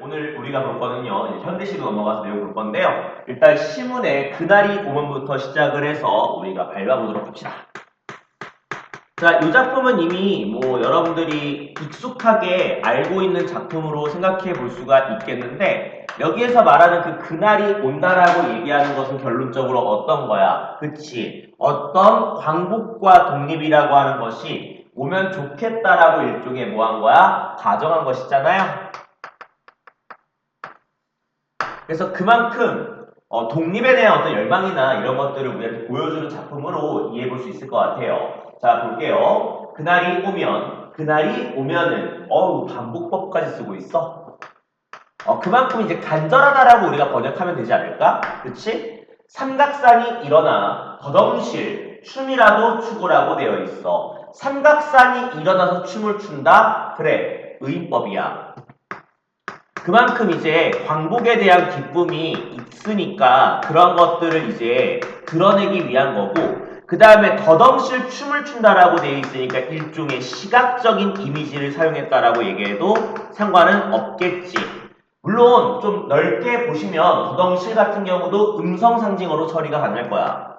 오늘 우리가 볼 거는요, 이제 현대시로 넘어가서 내용 볼 건데요. 일단 시문에 그날이 오면부터 시작을 해서 우리가 밟아보도록 합시다. 자, 이 작품은 이미 뭐 여러분들이 익숙하게 알고 있는 작품으로 생각해 볼 수가 있겠는데, 여기에서 말하는 그 그날이 온다라고 얘기하는 것은 결론적으로 어떤 거야? 그치? 어떤 광복과 독립이라고 하는 것이 오면 좋겠다라고 일종의 뭐 한 거야? 가정한 것이잖아요. 그래서 그만큼 독립에 대한 어떤 열망이나 이런 것들을 우리한테 보여주는 작품으로 이해해 볼 수 있을 것 같아요. 자, 볼게요. 그날이 오면은 반복법까지 쓰고 있어. 그만큼 이제 간절하다라고 우리가 번역하면 되지 않을까? 그치? 삼각산이 일어나 더덩실 춤이라도 추구라고 되어 있어. 삼각산이 일어나서 춤을 춘다? 그래, 의인법이야. 그만큼 이제 광복에 대한 기쁨이 있으니까 그런 것들을 이제 드러내기 위한 거고, 그 다음에 더덩실 춤을 춘다라고 되어 있으니까 일종의 시각적인 이미지를 사용했다라고 얘기해도 상관은 없겠지. 물론 좀 넓게 보시면 더덩실 같은 경우도 음성 상징어로 처리가 가능할 거야.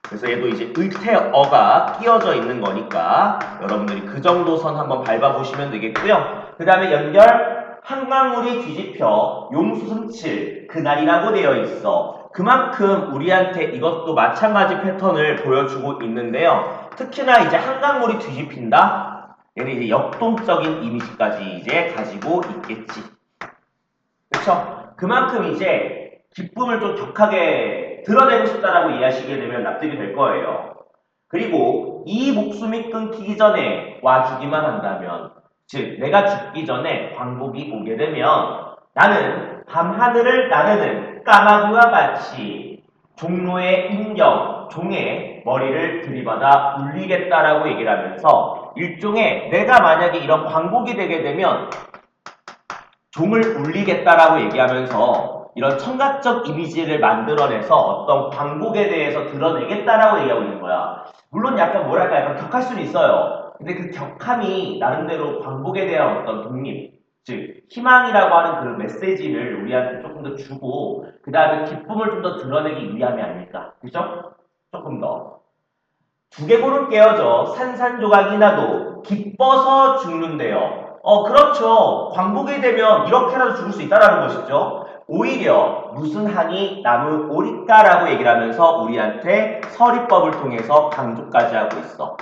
그래서 얘도 이제 의태어가 끼어져 있는 거니까 여러분들이 그 정도 선 한번 밟아보시면 되겠고요. 그 다음에 연결 한강물이 뒤집혀 용수승칠 그날이라고 되어 있어. 그만큼 우리한테 이것도 마찬가지 패턴을 보여주고 있는데요. 특히나 이제 한강물이 뒤집힌다? 얘는 이제 역동적인 이미지까지 이제 가지고 있겠지. 그쵸? 그만큼 이제 기쁨을 좀 격하게 드러내고 싶다라고 이해하시게 되면 납득이 될 거예요. 그리고 이 목숨이 끊기기 전에 와주기만 한다면, 즉 내가 죽기 전에 광복이 오게 되면 나는 밤하늘을 나르는 까마귀와 같이 종로의 인경, 종의 머리를 들이받아 울리겠다라고 얘기를 하면서 일종의 내가 만약에 이런 광복이 되게 되면 종을 울리겠다라고 얘기하면서 이런 청각적 이미지를 만들어내서 어떤 광복에 대해서 드러내겠다라고 얘기하고 있는 거야. 물론 약간 뭐랄까 약간 격할 수는 있어요. 근데 그 격함이 나름대로 광복에 대한 어떤 독립, 즉 희망이라고 하는 그 메시지를 우리한테 조금 더 주고 그 다음에 기쁨을 좀 더 드러내기 위함이 아닐까. 그죠? 조금 더. 두개골은 깨어져 산산조각이 나도 기뻐서 죽는데요. 그렇죠. 광복이 되면 이렇게라도 죽을 수 있다라는 것이죠. 오히려 무슨 한이 남은 오릴까라고 얘기를 하면서 우리한테 서리법을 통해서 강조까지 하고 있어.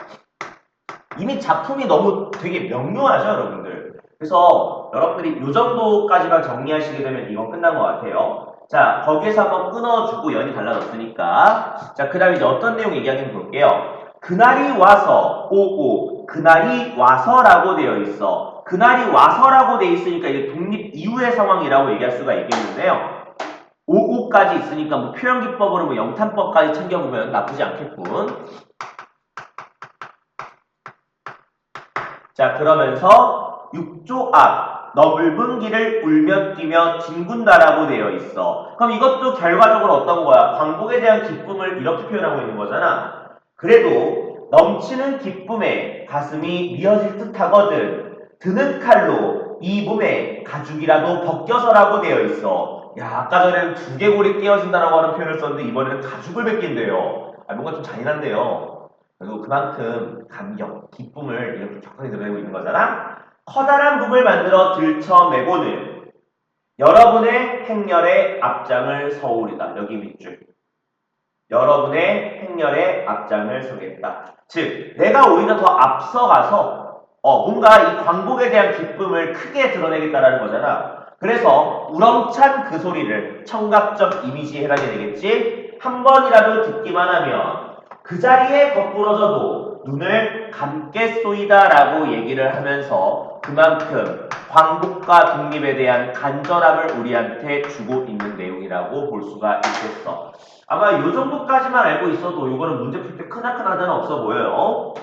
이미 작품이 너무 되게 명료하죠, 여러분들. 그래서 여러분들이 이 정도까지만 정리하시게 되면 이건 끝난 것 같아요. 자, 거기에서 한번 끊어주고 연이 달라졌으니까. 자, 그 다음에 이제 어떤 내용 얘기하는지 볼게요. 그날이 와서, 그날이 와서라고 되어 있어. 그날이 와서라고 되어 있으니까 이제 독립 이후의 상황이라고 얘기할 수가 있겠는데요. 오까지 있으니까 뭐 표현기법으로 뭐 영탄법까지 챙겨보면 나쁘지 않겠군. 자, 그러면서 6조 앞 너넓은 길을 울며 뛰며 진군다라고 되어 있어. 그럼 이것도 결과적으로 어떤 거야? 광복에 대한 기쁨을 이렇게 표현하고 있는 거잖아. 그래도 넘치는 기쁨에 가슴이 미어질 듯 하거든. 드는 칼로 이 몸에 가죽이라도 벗겨서라고 되어 있어. 야, 아까 전에는 두개골이 깨어진다라고 하는 표현을 썼는데 이번에는 가죽을 벗긴대요. 뭔가 좀 잔인한데요. 그리고 그만큼 감격, 기쁨을 이렇게 격하게 드러내고 있는 거잖아. 커다란 북을 만들어 들쳐매고는 여러분의 행렬의 앞장을 서오리다. 여기 밑줄. 여러분의 행렬의 앞장을 서겠다. 즉, 내가 오히려 더 앞서가서 뭔가 이 광복에 대한 기쁨을 크게 드러내겠다라는 거잖아. 그래서 우렁찬 그 소리를 청각적 이미지 해당이 되겠지. 한 번이라도 듣기만 하면 그 자리에 거꾸러져도 눈을 감겠소이다라고 얘기를 하면서 그만큼 광복과 독립에 대한 간절함을 우리한테 주고 있는 내용이라고 볼 수가 있겠어. 아마 이 정도까지만 알고 있어도 이거는 문제 풀 때 크나큰 없어 보여요.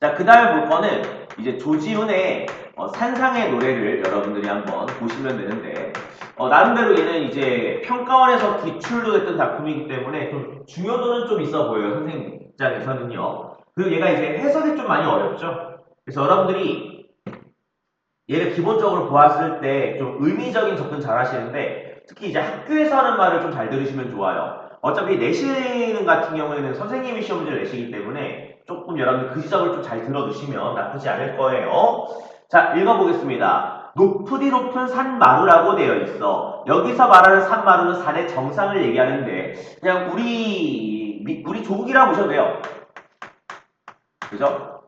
자, 그 다음에 볼 거는 이제 조지훈의 산상의 노래를 여러분들이 한번 보시면 되는데, 나름대로 얘는 이제 평가원에서 기출도 했던 작품이기 때문에 좀 중요도는 좀 있어 보여요, 선생님 입장에서는요. 그리고 얘가 이제 해석이 좀 많이 어렵죠. 그래서 여러분들이 얘를 기본적으로 보았을 때 좀 의미적인 접근 잘 하시는데 특히 이제 학교에서 하는 말을 좀 잘 들으시면 좋아요. 어차피 내신 같은 경우에는 선생님이 시험 문제를 내시기 때문에 조금 여러분들 그 지점을 좀 잘 들어두시면 나쁘지 않을 거예요. 자, 읽어보겠습니다. 높으디 높은 산마루라고 되어 있어. 여기서 말하는 산마루는 산의 정상을 얘기하는데 그냥 우리 조국이라고 보셔도 돼요. 그죠?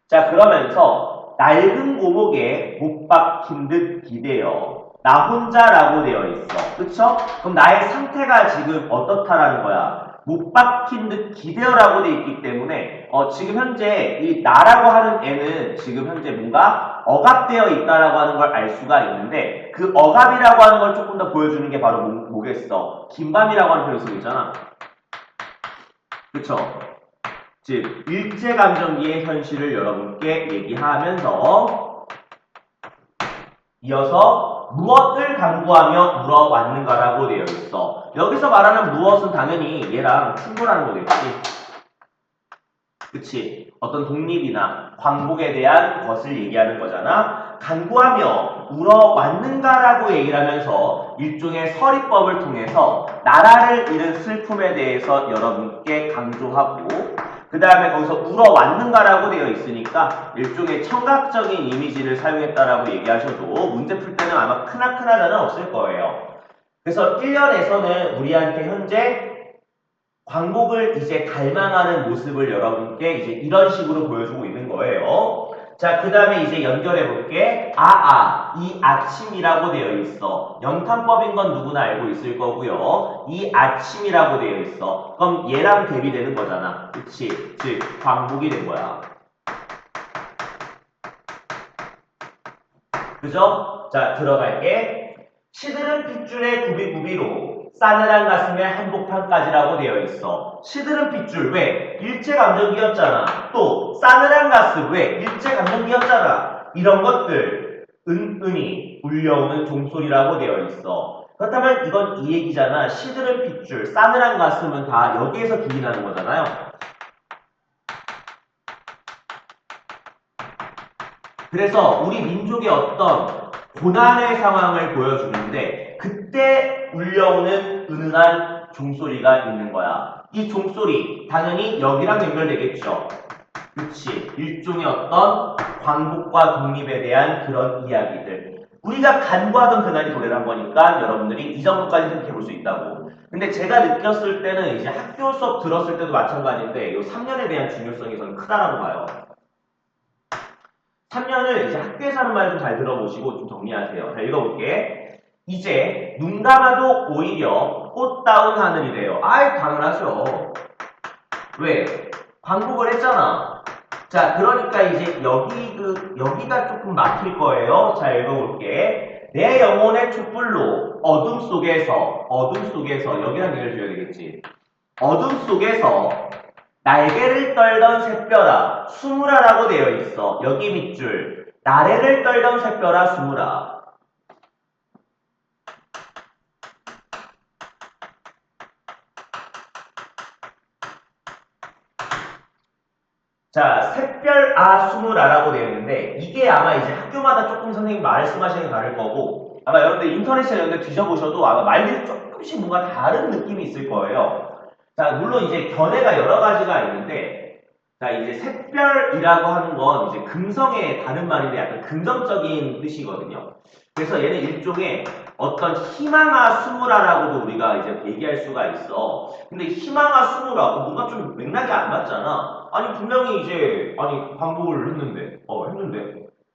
자, 그러면서 낡은 고목에 못 박힌 듯 기대어 나 혼자라고 되어 있어. 그쵸? 그럼 나의 상태가 지금 어떻다라는 거야? 못 박힌 듯 기대어라고 되어 있기 때문에 지금 현재 이 나라고 하는 애는 지금 현재 뭔가 억압되어 있다라고 하는 걸 알 수가 있는데 그 억압이라고 하는 걸 조금 더 보여주는 게 바로 뭐겠어? 긴밤이라고 하는 표현이 쓰고 있잖아. 그쵸? 즉 일제감정기의 현실을 여러분께 얘기하면서 이어서 무엇을 강구하며 물어왔는가라고 되어 있어. 여기서 말하는 무엇은 당연히 얘랑 충돌하는 거겠지. 그치? 어떤 독립이나 광복에 대한 것을 얘기하는 거잖아. 강구하며 물어왔는가라고 얘기를 하면서 일종의 서리법을 통해서 나라를 잃은 슬픔에 대해서 여러분께 강조하고 그 다음에 거기서 울어왔는가라고 되어 있으니까 일종의 청각적인 이미지를 사용했다라고 얘기하셔도 문제 풀 때는 아마 크나크나자는 없을 거예요. 그래서 1년에서는 우리한테 현재 광복을 이제 갈망하는 모습을 여러분께 이제 이런 식으로 보여주고 있는 거예요. 자, 그 다음에 이제 연결해 볼게. 이 아침이라고 되어 있어. 영탄법인 건 누구나 알고 있을 거고요. 이 아침이라고 되어 있어. 그럼 얘랑 대비되는 거잖아. 그치? 즉, 광복이 된 거야. 그죠? 자, 들어갈게. 시들은 핏줄의 구비구비로 싸늘한 가슴에 한복판까지라고 되어 있어. 시들은 핏줄 왜? 일제감정기였잖아. 또 싸늘한 가슴 왜? 일제감정기였잖아. 이런 것들 은은히 울려오는 종소리라고 되어 있어. 그렇다면 이건 이 얘기잖아. 시들은 핏줄, 싸늘한 가슴은 다 여기에서 기인하는 거잖아요. 그래서 우리 민족의 어떤 고난의 상황을 보여주는데 그때 울려오는 은은한 종소리가 있는 거야. 이 종소리 당연히 여기랑 연결되겠죠. 그치. 일종의 어떤 광복과 독립에 대한 그런 이야기들. 우리가 간구하던 그날이 도래한 거니까 여러분들이 이 정도까지 생각해 볼 수 있다고. 근데 제가 느꼈을 때는 이제 학교 수업 들었을 때도 마찬가지인데 이 3년에 대한 중요성이 저는 크다라고 봐요. 3년을 이제 학교에서 하는 말 좀 잘 들어보시고 좀 정리하세요. 자, 읽어볼게. 이제 눈 감아도 오히려 꽃다운 하늘이래요. 아이, 당연하죠. 왜? 광복을 했잖아. 자, 그러니까 이제 여기가 조금 막힐 거예요. 자, 읽어볼게. 내 영혼의 촛불로 어둠 속에서, 여기랑 얘기를 줘야 되겠지. 어둠 속에서 날개를 떨던 새별아 수무라라고 되어 있어. 여기 밑줄 나래를 떨던 새별아 수무라. 자, 새별아 수무라라고 되어 있는데 이게 아마 이제 학교마다 조금 선생님 말씀하시는 게 다를 거고 아마 여러분들 인터넷에 이런 데 뒤져보셔도 아마 말들이 조금씩 뭔가 다른 느낌이 있을 거예요. 자, 물론 이제 견해가 여러 가지가 있는데 자, 이제 샛별이라고 하는 건 이제 금성의 다른 말인데 약간 긍정적인 뜻이거든요. 그래서 얘는 일종의 어떤 희망아 수무라라고도 우리가 이제 얘기할 수가 있어. 근데 희망아 수무라 뭔가 좀 맥락이 안 맞잖아. 아니 분명히 이제 광복을 했는데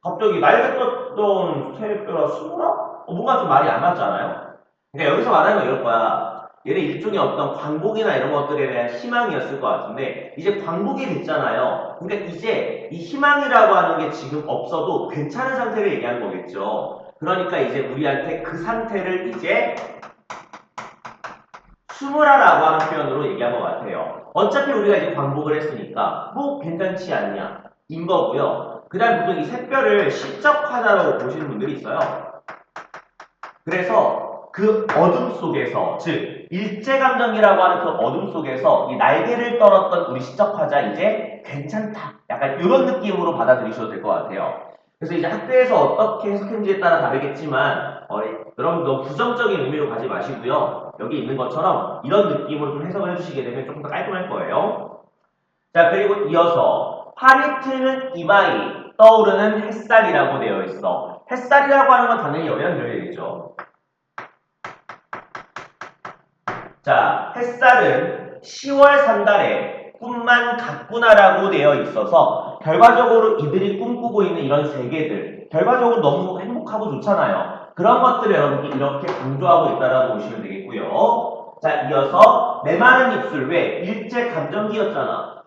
갑자기 날개 떴던 새별아 수무라? 뭔가 좀 말이 안 맞잖아요. 그러니까 여기서 말하는 건 이럴 거야. 얘는 일종의 어떤 광복이나 이런 것들에 대한 희망이었을 것 같은데 이제 광복이 됐잖아요. 그러니까 이제 이 희망이라고 하는 게 지금 없어도 괜찮은 상태를 얘기하는 거겠죠. 그러니까 이제 우리한테 그 상태를 이제 수무라라고 하는 표현으로 얘기한 것 같아요. 어차피 우리가 이제 광복을 했으니까 뭐 괜찮지 않냐 인 거고요. 그 다음 보통 이 샛별을 시적화자라고 보시는 분들이 있어요. 그래서 그 어둠 속에서 즉 일제감정이라고 하는 그 어둠 속에서 이 날개를 떨었던 우리 시적화자 이제 괜찮다. 약간 이런 느낌으로 받아들이셔도 될 것 같아요. 그래서 이제 학교에서 어떻게 해석했는지에 따라 다르겠지만 여러분 너무 부정적인 의미로 가지 마시고요. 여기 있는 것처럼 이런 느낌으로 좀 해석을 해주시게 되면 조금 더 깔끔할 거예요. 자, 그리고 이어서 팔이 트는 이마에 떠오르는 햇살이라고 되어 있어. 햇살이라고 하는 건 당연히 영양제이겠죠. 자, 햇살은 10월 산달에 꿈만 같구나라고 되어 있어서 결과적으로 이들이 꿈꾸고 있는 이런 세계들 결과적으로 너무 행복하고 좋잖아요. 그런 것들을 여러분께 이렇게 강조하고 있다라고 보시면 되겠고요. 자, 이어서 메마른 입술 왜 일제 감정기였잖아.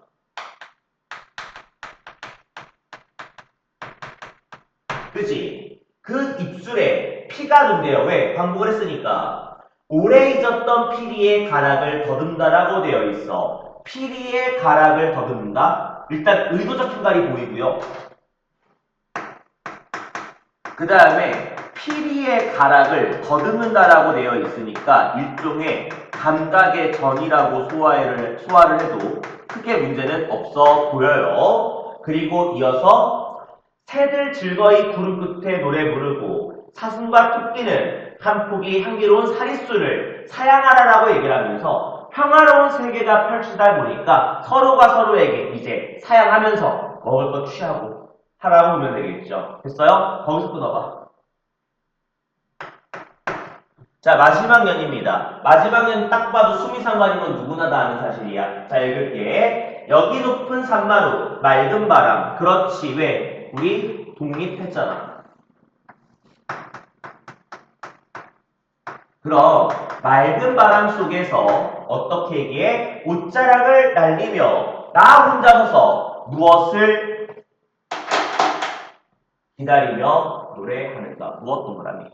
그치? 그 입술에 피가 돈대요. 왜? 반복을 했으니까. 오래 잊었던 피리의 가락을 더듬다라고 되어 있어. 피리의 가락을 더듬다? 일단 의도적 행갈이 보이고요. 그 다음에 피리의 가락을 더듬는다라고 되어 있으니까 일종의 감각의 전이라고 소화를 해도 크게 문제는 없어 보여요. 그리고 이어서 새들 즐거이 구름 끝에 노래 부르고 사슴과 토끼는 한 포기 향기로운 사릿수를 사양하라라고 얘기를 하면서 평화로운 세계가 펼치다 보니까 서로가 서로에게 이제 사양하면서 먹을 거 취하고 하라고 보면 되겠죠. 됐어요? 거기서 끊어봐. 자, 마지막 년입니다. 마지막 년 딱 봐도 수미상관인 건 누구나 다 아는 사실이야. 자, 읽을게. 여기 높은 산마루, 맑은 바람. 그렇지, 왜? 우리 독립했잖아. 그럼 맑은 바람 속에서 어떻게 얘기해? 옷자락을 날리며 나 혼자 서서 무엇을 기다리며 노래하는가? 무엇 동그라미.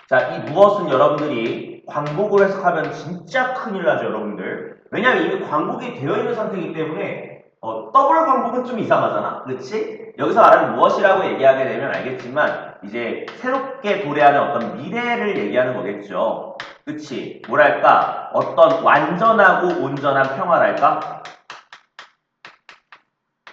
자, 이 무엇은 여러분들이 광복을 해석하면 진짜 큰일 나죠, 여러분들. 왜냐면 이미 광복이 되어 있는 상태이기 때문에 더블 광복은 좀 이상하잖아. 그렇지? 여기서 말하는 무엇이라고 얘기하게 되면 알겠지만 이제 새롭게 도래하는 어떤 미래를 얘기하는 거겠죠. 그치? 뭐랄까? 어떤 완전하고 온전한 평화랄까?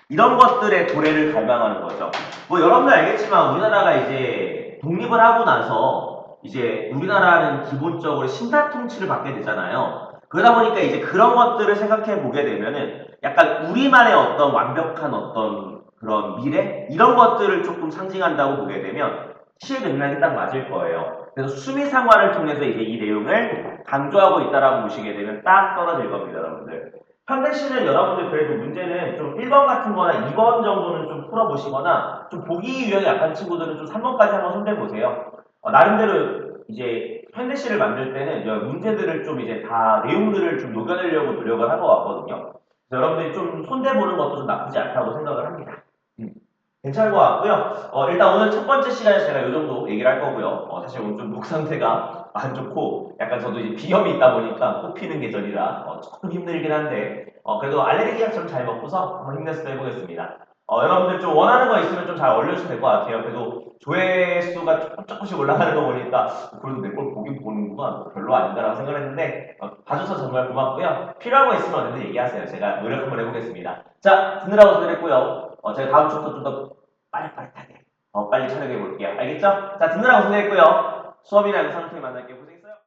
이런 것들의 도래를 갈망하는 거죠. 뭐 여러분들 알겠지만 우리나라가 이제 독립을 하고 나서 이제 우리나라는 기본적으로 신라 통치를 받게 되잖아요. 그러다 보니까 이제 그런 것들을 생각해 보게 되면은 약간 우리만의 어떤 완벽한 어떤 그런 미래? 이런 것들을 조금 상징한다고 보게 되면 시의 맥락이 딱 맞을 거예요. 그래서 수미상화를 통해서 이제 이 내용을 강조하고 있다라고 보시게 되면 딱 떨어질 겁니다, 여러분들. 현대시는 여러분들 그래도 문제는 좀 1번 같은 거나 2번 정도는 좀 풀어보시거나 좀 보기 유형이 약한 친구들은 좀 3번까지 한번 손대보세요. 나름대로 이제 현대시를 만들 때는 문제들을 좀 이제 다 내용들을 좀 녹여내려고 노력을 한 것 같거든요. 그래서 여러분들이 좀 손대보는 것도 좀 나쁘지 않다고 생각을 합니다. 괜찮을 것 같고요. 일단 오늘 첫 번째 시간에 제가 이 정도 얘기를 할 거고요. 사실 오늘 좀 목 상태가 안 좋고 약간 저도 이제 비염이 있다 보니까 꼭 피는 계절이라 조금 힘들긴 한데 그래도 알레르기 약 좀 잘 먹고서 한번 힘내서 해보겠습니다. 여러분들 좀 원하는 거 있으면 좀 잘 올려주시면 될 것 같아요. 그래도 조회수가 조금씩 올라가는 거 보니까 그래도 내 걸 보긴 보는구나 별로 아닌가라고 생각을 했는데 봐줘서 정말 고맙고요. 필요한 거 있으면 언제든 얘기하세요. 제가 노력 한번 해보겠습니다. 자, 듣느라고 수고했고요. 제가 다음 주부터 좀 더 빠릿빠릿하게 빨리 촬영해 볼게요. 알겠죠? 자, 듣느라고 고생했고요. 수업이나 영상 통해 만날게요. 고생